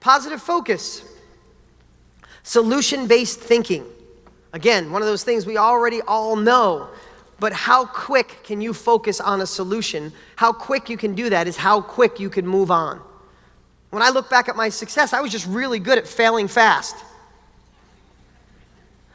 Positive focus. Solution-based thinking. Again, one of those things we already all know, but how quick can you focus on a solution? How quick you can do that is how quick you can move on. When I look back at my success, I was just really good at failing fast.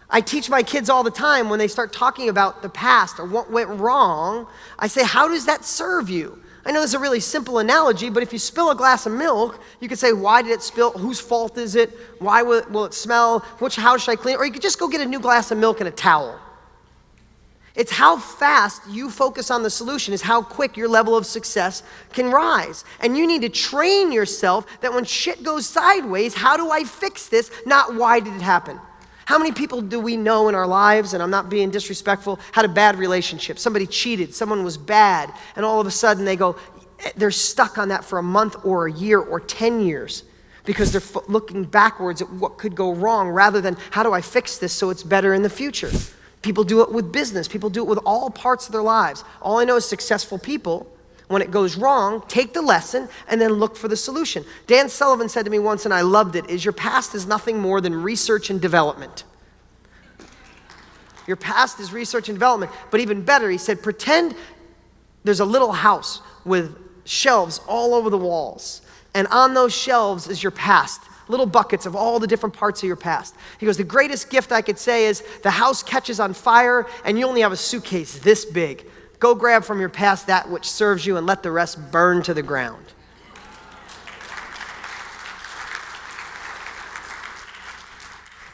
I teach my kids all the time when they start talking about the past or what went wrong, I say, how does that serve you? I know this is a really simple analogy, but if you spill a glass of milk, you could say, why did it spill? Whose fault is it? Why will it smell? Which house should I clean? Or you could just go get a new glass of milk and a towel. It's how fast you focus on the solution is how quick your level of success can rise. And you need to train yourself that when shit goes sideways, how do I fix this? Not why did it happen? How many people do we know in our lives, and I'm not being disrespectful, had a bad relationship? Somebody cheated, someone was bad, and all of a sudden they're stuck on that for a month or a year or 10 years because they're looking backwards at what could go wrong rather than how do I fix this so it's better in the future? People do it with business. People do it with all parts of their lives. All I know is successful people, when it goes wrong, take the lesson and then look for the solution. Dan Sullivan said to me once, and I loved it, is your past is nothing more than research and development. Your past is research and development. But even better, he said, pretend there's a little house with shelves all over the walls. And on those shelves is your past. Little buckets of all the different parts of your past. He goes, the greatest gift I could say is the house catches on fire and you only have a suitcase this big. Go grab from your past that which serves you and let the rest burn to the ground.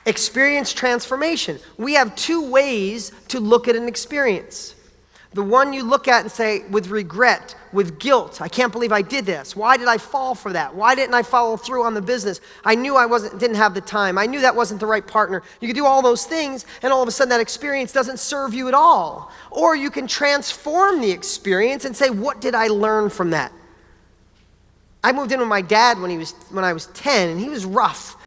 Experience transformation. We have two ways to look at an experience. The one you look at and say, with regret, with guilt, I can't believe I did this. Why did I fall for that? Why didn't I follow through on the business? I knew didn't have the time. I knew that wasn't the right partner. You can do all those things, and all of a sudden that experience doesn't serve you at all. Or you can transform the experience and say, what did I learn from that? I moved in with my dad when I was 10, and he was rough.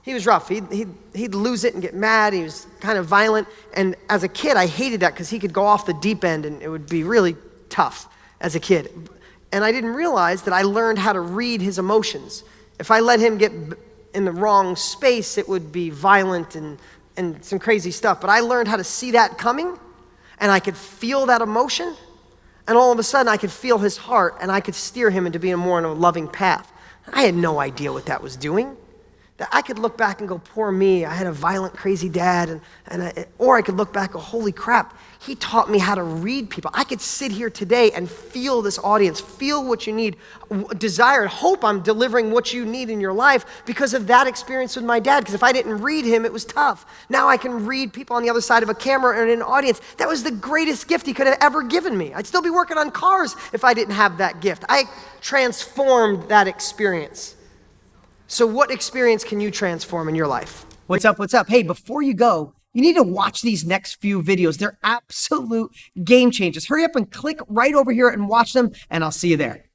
He was rough. He'd lose it and get mad. He was kind of violent. And as a kid, I hated that because he could go off the deep end and it would be really tough as a kid. And I didn't realize that I learned how to read his emotions. If I let him get in the wrong space, it would be violent and some crazy stuff. But I learned how to see that coming, and I could feel that emotion. And all of a sudden, I could feel his heart, and I could steer him into being more on a loving path. I had no idea what that was doing. That I could look back and go, poor me, I had a violent, crazy dad, or I could look back and go, holy crap, he taught me how to read people. I could sit here today and feel this audience, feel what you need, desire, and hope I'm delivering what you need in your life because of that experience with my dad. Because if I didn't read him, it was tough. Now I can read people on the other side of a camera and in an audience. That was the greatest gift he could have ever given me. I'd still be working on cars if I didn't have that gift. I transformed that experience. So what experience can you transform in your life? What's up? What's up? Hey, before you go, you need to watch these next few videos. They're absolute game changers. Hurry up and click right over here and watch them, and I'll see you there.